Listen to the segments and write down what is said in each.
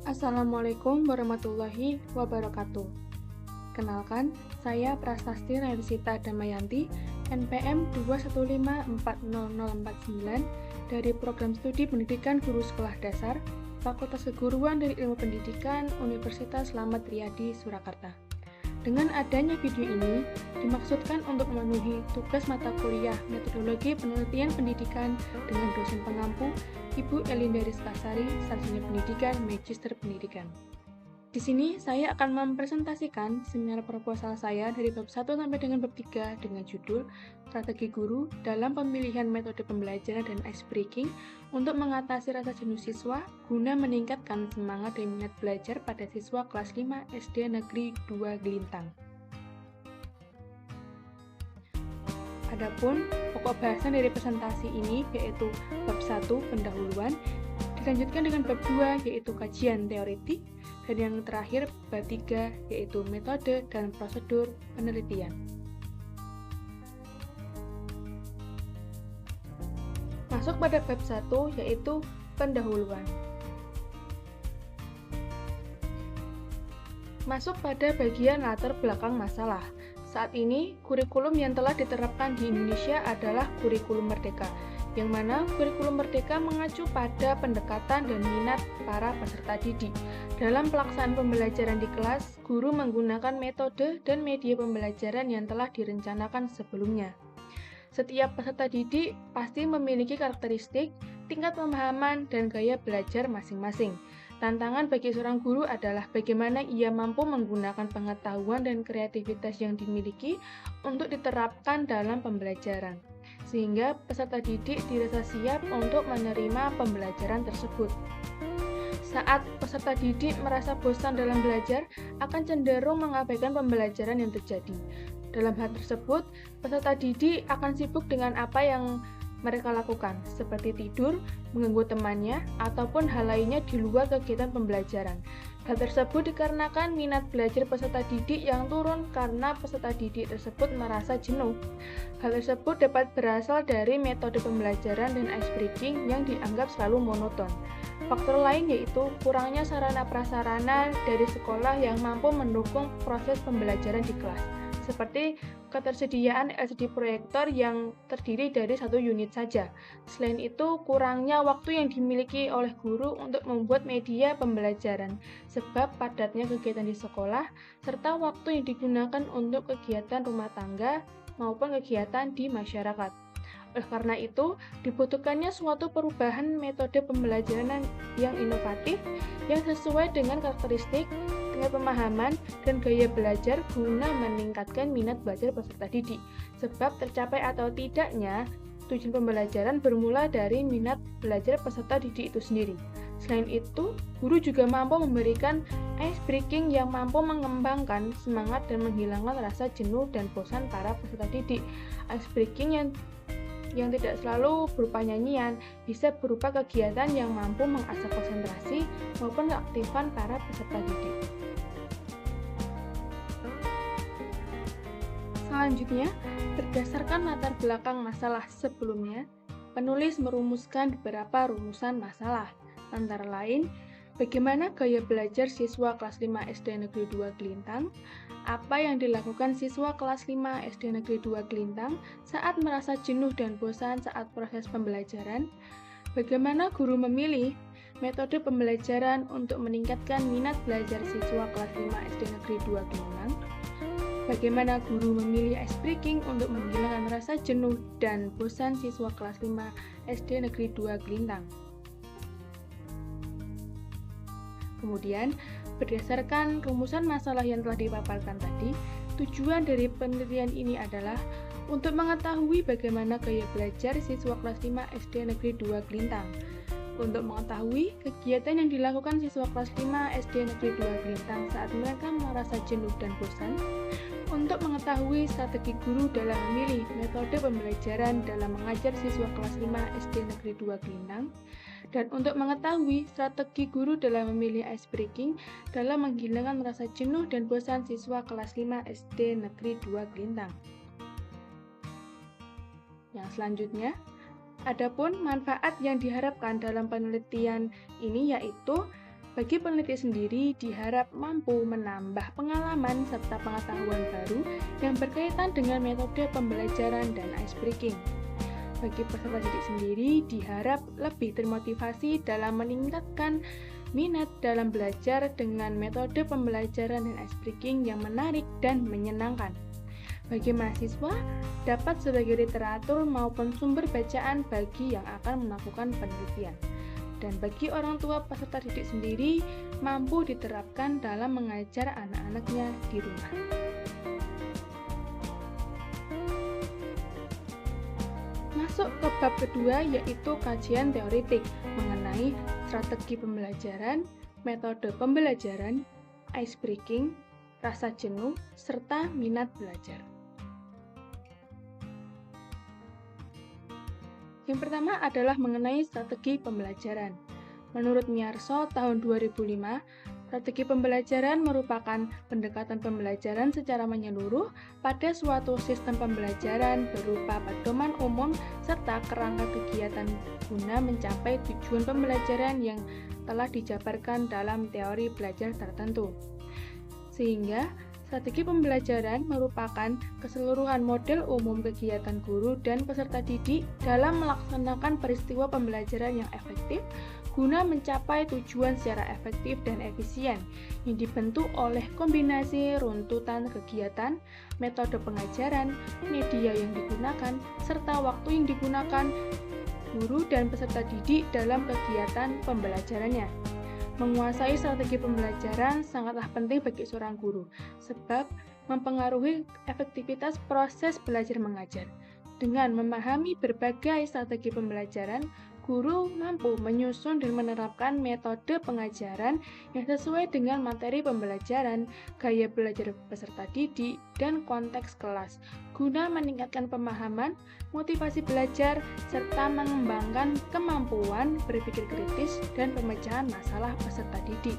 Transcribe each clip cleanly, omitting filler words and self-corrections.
Assalamualaikum warahmatullahi wabarakatuh. Kenalkan, saya Prasasti Relisita Damayanti, NPM 2154049 dari Program Studi Pendidikan Guru Sekolah Dasar, Fakultas Keguruan dari Ilmu Pendidikan, Universitas Slamet Riyadi, Surakarta. Dengan adanya video ini, dimaksudkan untuk memenuhi tugas mata kuliah Metodologi Penelitian Pendidikan dengan dosen pengampu, Ibu Elinda Rizkasari, Sarjana Pendidikan, Magister Pendidikan. Di sini saya akan mempresentasikan seminar proposal saya dari bab 1 sampai dengan bab 3 dengan judul Strategi Guru dalam Pemilihan Metode Pembelajaran dan Ice Breaking untuk mengatasi rasa jenuh siswa guna meningkatkan semangat dan minat belajar pada siswa kelas 5 SD Negeri 2 Gelintang. Adapun pokok bahasan dari presentasi ini yaitu bab 1 pendahuluan, dilanjutkan dengan bab 2 yaitu kajian teoretik, dan yang terakhir bab 3 yaitu metode dan prosedur penelitian. Masuk pada bab 1 yaitu pendahuluan. Masuk pada bagian latar belakang masalah. Saat ini, kurikulum yang telah diterapkan di Indonesia adalah kurikulum merdeka, yang mana kurikulum merdeka mengacu pada pendekatan dan minat para peserta didik. Dalam pelaksanaan pembelajaran di kelas, guru menggunakan metode dan media pembelajaran yang telah direncanakan sebelumnya. Setiap peserta didik pasti memiliki karakteristik, tingkat pemahaman, dan gaya belajar masing-masing. Tantangan bagi seorang guru adalah bagaimana ia mampu menggunakan pengetahuan dan kreativitas yang dimiliki untuk diterapkan dalam pembelajaran, sehingga peserta didik dirasa siap untuk menerima pembelajaran tersebut. Saat peserta didik merasa bosan dalam belajar, akan cenderung mengabaikan pembelajaran yang terjadi. Dalam hal tersebut, peserta didik akan sibuk dengan apa yang mereka lakukan, seperti tidur, mengganggu temannya, ataupun hal lainnya di luar kegiatan pembelajaran. Hal tersebut dikarenakan minat belajar peserta didik yang turun karena peserta didik tersebut merasa jenuh. Hal tersebut dapat berasal dari metode pembelajaran dan ice breaking yang dianggap selalu monoton. Faktor lain yaitu kurangnya sarana-prasarana dari sekolah yang mampu mendukung proses pembelajaran di kelas, seperti ketersediaan LCD proyektor yang terdiri dari satu unit saja. Selain itu, kurangnya waktu yang dimiliki oleh guru untuk membuat media pembelajaran, sebab padatnya kegiatan di sekolah, serta waktu yang digunakan untuk kegiatan rumah tangga maupun kegiatan di masyarakat. Oleh karena itu, dibutuhkannya suatu perubahan metode pembelajaran yang inovatif, yang sesuai dengan karakteristik, tingkat pemahaman, dan gaya belajar guna meningkatkan minat belajar peserta didik. Sebab tercapai atau tidaknya tujuan pembelajaran bermula dari minat belajar peserta didik itu sendiri. Selain itu, guru juga mampu memberikan ice breaking yang mampu mengembangkan semangat dan menghilangkan rasa jenuh dan bosan para peserta didik. Ice breaking yang tidak selalu berupa nyanyian, bisa berupa kegiatan yang mampu mengasah konsentrasi maupun keaktifan para peserta didik. Selanjutnya, berdasarkan latar belakang masalah sebelumnya, penulis merumuskan beberapa rumusan masalah, antara lain, bagaimana gaya belajar siswa kelas 5 SD Negeri 2 Gelintang, apa yang dilakukan siswa kelas 5 SD Negeri 2 Gelintang saat merasa jenuh dan bosan saat proses pembelajaran, bagaimana guru memilih metode pembelajaran untuk meningkatkan minat belajar siswa kelas 5 SD Negeri 2 Gelintang, bagaimana guru memilih ice breaking untuk menghilangkan rasa jenuh dan bosan siswa kelas 5 SD Negeri 2 Gelintang. Kemudian, berdasarkan rumusan masalah yang telah dipaparkan tadi, tujuan dari penelitian ini adalah untuk mengetahui bagaimana gaya belajar siswa kelas 5 SD Negeri 2 Gelintang, untuk mengetahui kegiatan yang dilakukan siswa kelas 5 SD Negeri 2 Gelintang saat mereka merasa jenuh dan bosan, untuk mengetahui strategi guru dalam memilih metode pembelajaran dalam mengajar siswa kelas 5 SD Negeri 2 Gelintang, dan untuk mengetahui strategi guru dalam memilih ice breaking dalam menghilangkan rasa jenuh dan bosan siswa kelas 5 SD Negeri 2 Gelintang. Yang selanjutnya, adapun manfaat yang diharapkan dalam penelitian ini yaitu Bagi peneliti sendiri, diharap mampu menambah pengalaman serta pengetahuan baru yang berkaitan dengan metode pembelajaran dan ice breaking. Bagi peserta didik sendiri, diharap lebih termotivasi dalam meningkatkan minat dalam belajar dengan metode pembelajaran dan ice breaking yang menarik dan menyenangkan. Bagi mahasiswa, dapat sebagai literatur maupun sumber bacaan bagi yang akan melakukan penelitian. Dan bagi orang tua peserta didik sendiri, mampu diterapkan dalam mengajar anak-anaknya di rumah. Masuk ke bab kedua, yaitu kajian teoritik mengenai strategi pembelajaran, metode pembelajaran, ice breaking, rasa jenuh, serta minat belajar. Yang pertama adalah mengenai strategi pembelajaran. Menurut Miyarso tahun 2005, strategi pembelajaran merupakan pendekatan pembelajaran secara menyeluruh pada suatu sistem pembelajaran berupa pedoman umum serta kerangka kegiatan guna mencapai tujuan pembelajaran yang telah dijabarkan dalam teori belajar tertentu. Sehingga strategi pembelajaran merupakan keseluruhan model umum kegiatan guru dan peserta didik dalam melaksanakan peristiwa pembelajaran yang efektif guna mencapai tujuan secara efektif dan efisien yang dibentuk oleh kombinasi runtutan kegiatan, metode pengajaran, media yang digunakan, serta waktu yang digunakan guru dan peserta didik dalam kegiatan pembelajarannya. Menguasai strategi pembelajaran sangatlah penting bagi seorang guru, sebab mempengaruhi efektivitas proses belajar mengajar. Dengan memahami berbagai strategi pembelajaran, guru mampu menyusun dan menerapkan metode pengajaran yang sesuai dengan materi pembelajaran, gaya belajar peserta didik, dan konteks kelas, guna meningkatkan pemahaman, motivasi belajar, serta mengembangkan kemampuan berpikir kritis dan pemecahan masalah peserta didik.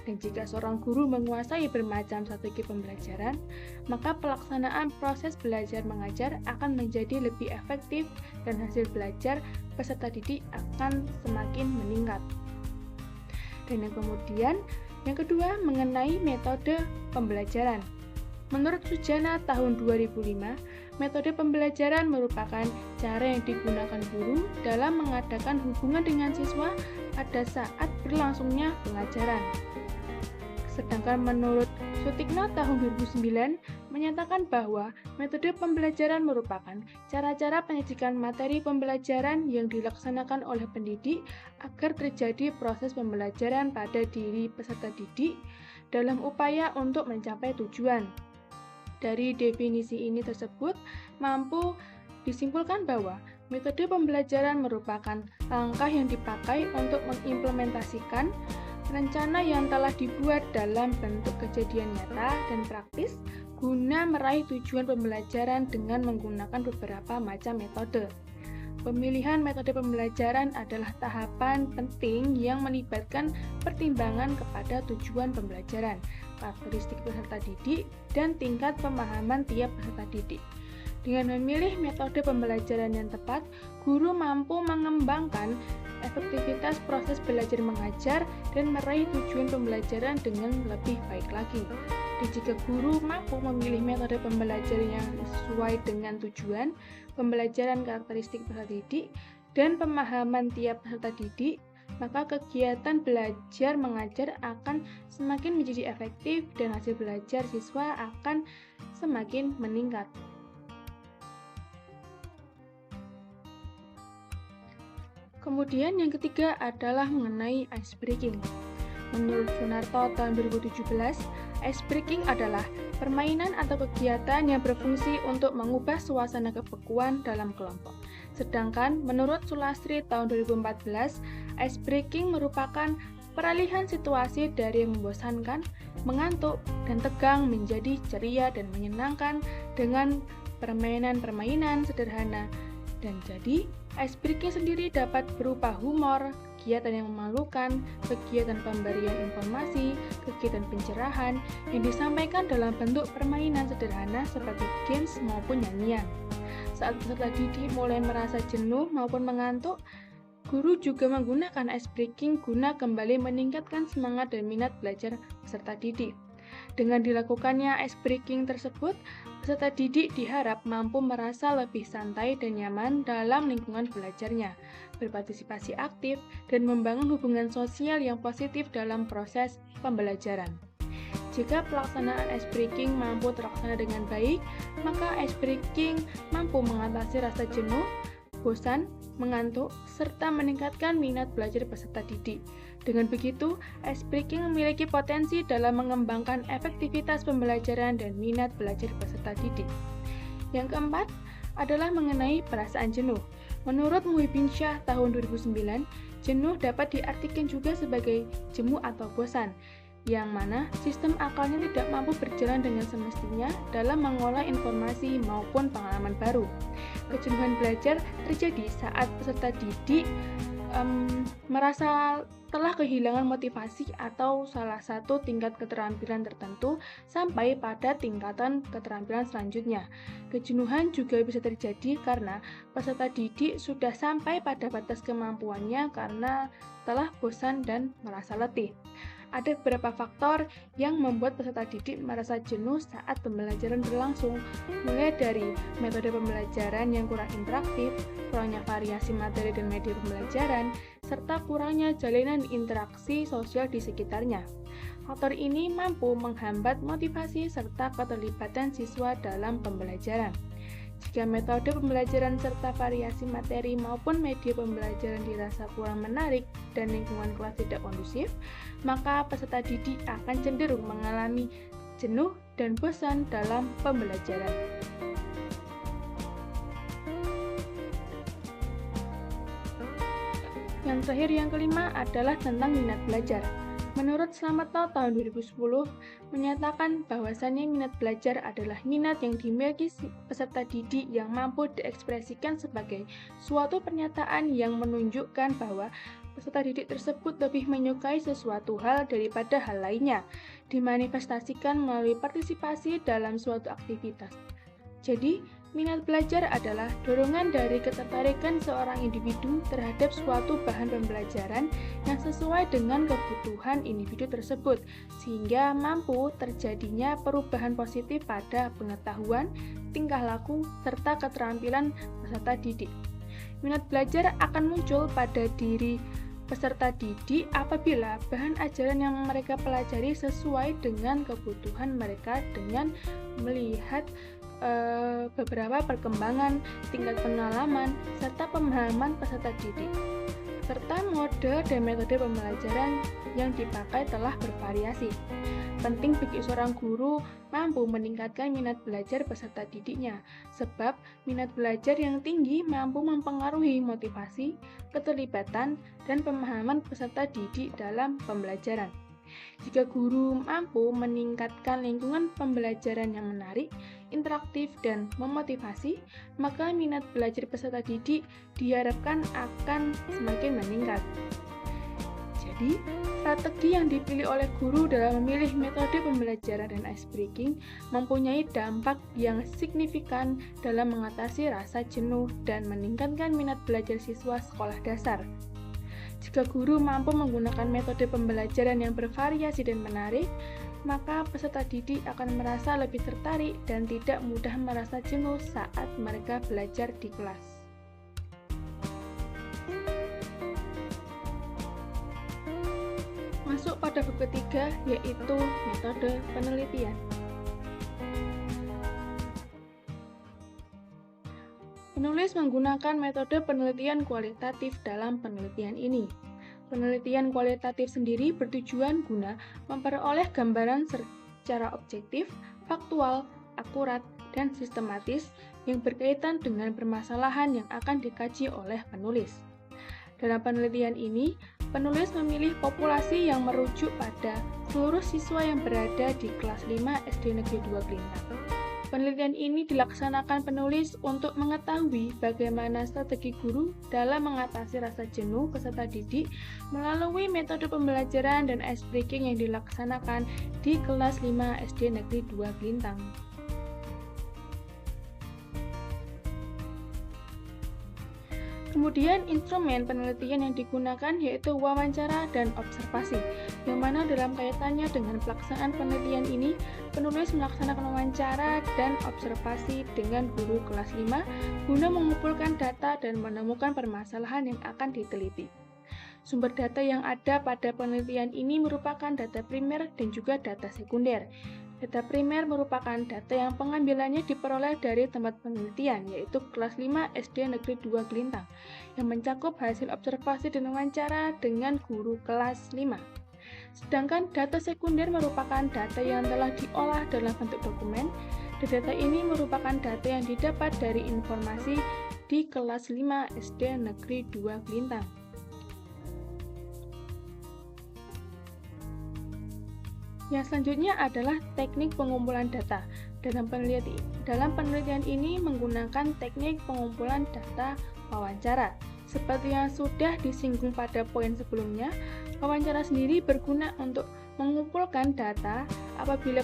Dan jika seorang guru menguasai bermacam strategi pembelajaran, maka pelaksanaan proses belajar mengajar akan menjadi lebih efektif dan hasil belajar peserta didik akan semakin meningkat. Dan yang kedua mengenai metode pembelajaran. Menurut Sujana tahun 2005, metode pembelajaran merupakan cara yang digunakan guru dalam mengadakan hubungan dengan siswa pada saat berlangsungnya pengajaran. Sedangkan menurut Sutikno tahun 2009 menyatakan bahwa metode pembelajaran merupakan cara-cara penyajikan materi pembelajaran yang dilaksanakan oleh pendidik agar terjadi proses pembelajaran pada diri peserta didik dalam upaya untuk mencapai tujuan. Dari definisi ini tersebut mampu disimpulkan bahwa metode pembelajaran merupakan langkah yang dipakai untuk mengimplementasikan rencana yang telah dibuat dalam bentuk kejadian nyata dan praktis guna meraih tujuan pembelajaran dengan menggunakan beberapa macam metode. Pemilihan metode pembelajaran adalah tahapan penting yang melibatkan pertimbangan kepada tujuan pembelajaran, karakteristik peserta didik, dan tingkat pemahaman tiap peserta didik. Dengan memilih metode pembelajaran yang tepat, guru mampu mengembangkan efektivitas proses belajar mengajar dan meraih tujuan pembelajaran dengan lebih baik lagi. Dan jika guru mampu memilih metode pembelajaran yang sesuai dengan tujuan pembelajaran, karakteristik peserta didik, dan pemahaman tiap peserta didik, maka kegiatan belajar mengajar akan semakin menjadi efektif dan hasil belajar siswa akan semakin meningkat. Kemudian yang ketiga adalah mengenai ice breaking. Menurut Sunarto tahun 2017, ice breaking adalah permainan atau kegiatan yang berfungsi untuk mengubah suasana kebekuan dalam kelompok. Sedangkan menurut Sulastri tahun 2014, ice breaking merupakan peralihan situasi dari yang membosankan, mengantuk, dan tegang menjadi ceria dan menyenangkan dengan permainan-permainan sederhana. Dan jadi, ice breaking sendiri dapat berupa humor, kegiatan yang memalukan, kegiatan pemberian informasi, kegiatan pencerahan yang disampaikan dalam bentuk permainan sederhana seperti games maupun nyanyian. Saat peserta didik mulai merasa jenuh maupun mengantuk, Guru juga menggunakan ice breaking guna kembali meningkatkan semangat dan minat belajar peserta didik. Dengan dilakukannya ice breaking tersebut, peserta didik diharap mampu merasa lebih santai dan nyaman dalam lingkungan belajarnya, berpartisipasi aktif, dan membangun hubungan sosial yang positif dalam proses pembelajaran. Jika pelaksanaan ice breaking mampu terlaksana dengan baik, maka ice breaking mampu mengatasi rasa jenuh, bosan, mengantuk, serta meningkatkan minat belajar peserta didik. Dengan begitu, ice breaking memiliki potensi dalam mengembangkan efektivitas pembelajaran dan minat belajar peserta didik. Yang keempat adalah mengenai perasaan jenuh. Menurut Muhyiddin Shah tahun 2009, jenuh dapat diartikan juga sebagai jemu atau bosan, yang mana sistem akalnya tidak mampu berjalan dengan semestinya dalam mengolah informasi maupun pengalaman baru. Kejenuhan belajar terjadi saat peserta didik merasa telah kehilangan motivasi atau salah satu tingkat keterampilan tertentu sampai pada tingkatan keterampilan selanjutnya. Kejenuhan juga bisa terjadi karena peserta didik sudah sampai pada batas kemampuannya karena telah bosan dan merasa letih. Ada beberapa faktor yang membuat peserta didik merasa jenuh saat pembelajaran berlangsung, mulai dari metode pembelajaran yang kurang interaktif, kurangnya variasi materi dan media pembelajaran, serta kurangnya jalinan interaksi sosial di sekitarnya. Faktor ini mampu menghambat motivasi serta keterlibatan siswa dalam pembelajaran. Jika metode pembelajaran serta variasi materi maupun media pembelajaran dirasa kurang menarik dan lingkungan kelas tidak kondusif, maka peserta didik akan cenderung mengalami jenuh dan bosan dalam pembelajaran. Yang terakhir, yang kelima adalah tentang minat belajar. Menurut Slametto tahun 2010 menyatakan bahwasannya minat belajar adalah minat yang dimiliki peserta didik yang mampu diekspresikan sebagai suatu pernyataan yang menunjukkan bahwa peserta didik tersebut lebih menyukai sesuatu hal daripada hal lainnya, dimanifestasikan melalui partisipasi dalam suatu aktivitas. Jadi, minat belajar adalah dorongan dari ketertarikan seorang individu terhadap suatu bahan pembelajaran yang sesuai dengan kebutuhan individu tersebut, sehingga mampu terjadinya perubahan positif pada pengetahuan, tingkah laku, serta keterampilan peserta didik. Minat belajar akan muncul pada diri peserta didik apabila bahan ajaran yang mereka pelajari sesuai dengan kebutuhan mereka dengan melihat beberapa perkembangan, tingkat pengalaman, serta pemahaman peserta didik, serta mode dan metode pembelajaran yang dipakai telah bervariasi. Penting bagi seorang guru mampu meningkatkan minat belajar peserta didiknya, sebab minat belajar yang tinggi mampu mempengaruhi motivasi, keterlibatan, dan pemahaman peserta didik dalam pembelajaran. Jika guru mampu meningkatkan lingkungan pembelajaran yang menarik, interaktif, dan memotivasi, maka minat belajar peserta didik diharapkan akan semakin meningkat. Jadi, strategi yang dipilih oleh guru dalam memilih metode pembelajaran dan ice breaking mempunyai dampak yang signifikan dalam mengatasi rasa jenuh dan meningkatkan minat belajar siswa sekolah dasar. Jika guru mampu menggunakan metode pembelajaran yang bervariasi dan menarik, maka peserta didik akan merasa lebih tertarik dan tidak mudah merasa jenuh saat mereka belajar di kelas. Masuk pada bab ketiga, yaitu metode penelitian. Penulis menggunakan metode penelitian kualitatif dalam penelitian ini. Penelitian kualitatif sendiri bertujuan guna memperoleh gambaran secara objektif, faktual, akurat, dan sistematis yang berkaitan dengan permasalahan yang akan dikaji oleh penulis. Dalam penelitian ini, penulis memilih populasi yang merujuk pada seluruh siswa yang berada di kelas 5 SD Negeri 2 Klintang. Penelitian ini dilaksanakan penulis untuk mengetahui bagaimana strategi guru dalam mengatasi rasa jenuh peserta didik melalui metode pembelajaran dan ice breaking yang dilaksanakan di kelas 5 SD Negeri 2 Klintang. Kemudian instrumen penelitian yang digunakan yaitu wawancara dan observasi, yang mana dalam kaitannya dengan pelaksanaan penelitian ini, penulis melaksanakan wawancara dan observasi dengan guru kelas 5 guna mengumpulkan data dan menemukan permasalahan yang akan diteliti. Sumber data yang ada pada penelitian ini merupakan data primer dan juga data sekunder. Data primer merupakan data yang pengambilannya diperoleh dari tempat penelitian, yaitu kelas 5 SD Negeri 2 Gelintang, yang mencakup hasil observasi dan wawancara dengan guru kelas 5. Sedangkan data sekunder merupakan data yang telah diolah dalam bentuk dokumen, dan data ini merupakan data yang didapat dari informasi di kelas 5 SD Negeri 2 Gelintang. Yang selanjutnya adalah teknik pengumpulan data. Dalam penelitian ini menggunakan teknik pengumpulan data wawancara. Seperti yang sudah disinggung pada poin sebelumnya, wawancara sendiri berguna untuk mengumpulkan data apabila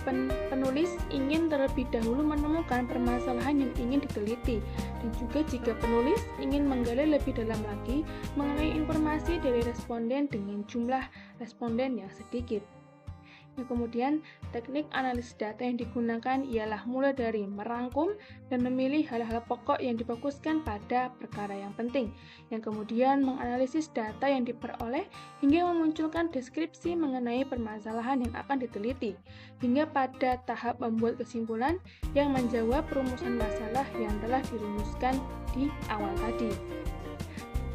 penulis ingin terlebih dahulu menemukan permasalahan yang ingin diteliti, dan juga jika penulis ingin menggali lebih dalam lagi mengenai informasi dari responden dengan jumlah responden yang sedikit. Kemudian, teknik analisis data yang digunakan ialah mulai dari merangkum dan memilih hal-hal pokok yang difokuskan pada perkara yang penting, yang kemudian menganalisis data yang diperoleh hingga memunculkan deskripsi mengenai permasalahan yang akan diteliti, hingga pada tahap membuat kesimpulan yang menjawab perumusan masalah yang telah dirumuskan di awal tadi.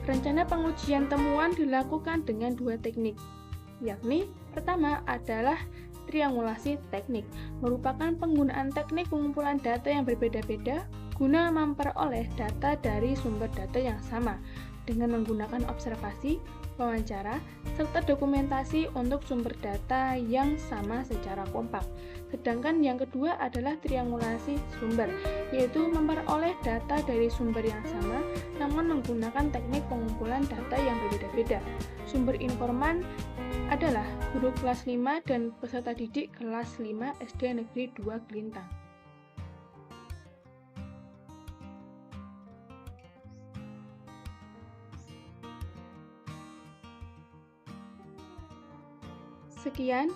Rencana pengujian temuan dilakukan dengan dua teknik, yakni pertama adalah triangulasi teknik, merupakan penggunaan teknik pengumpulan data yang berbeda-beda guna memperoleh data dari sumber data yang sama dengan menggunakan observasi, wawancara, serta dokumentasi untuk sumber data yang sama secara kompak. Sedangkan yang kedua adalah triangulasi sumber, yaitu memperoleh data dari sumber yang sama namun menggunakan teknik pengumpulan data yang berbeda-beda. Sumber informan adalah guru kelas 5 dan peserta didik kelas 5 SD Negeri 2 Gelintang. Sekian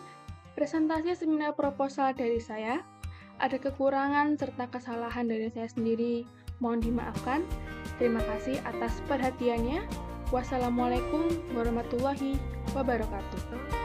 presentasi seminar proposal dari saya. Ada kekurangan serta kesalahan dari saya sendiri, mohon dimaafkan. Terima kasih atas perhatiannya. Wassalamualaikum warahmatullahi wabarakatuh.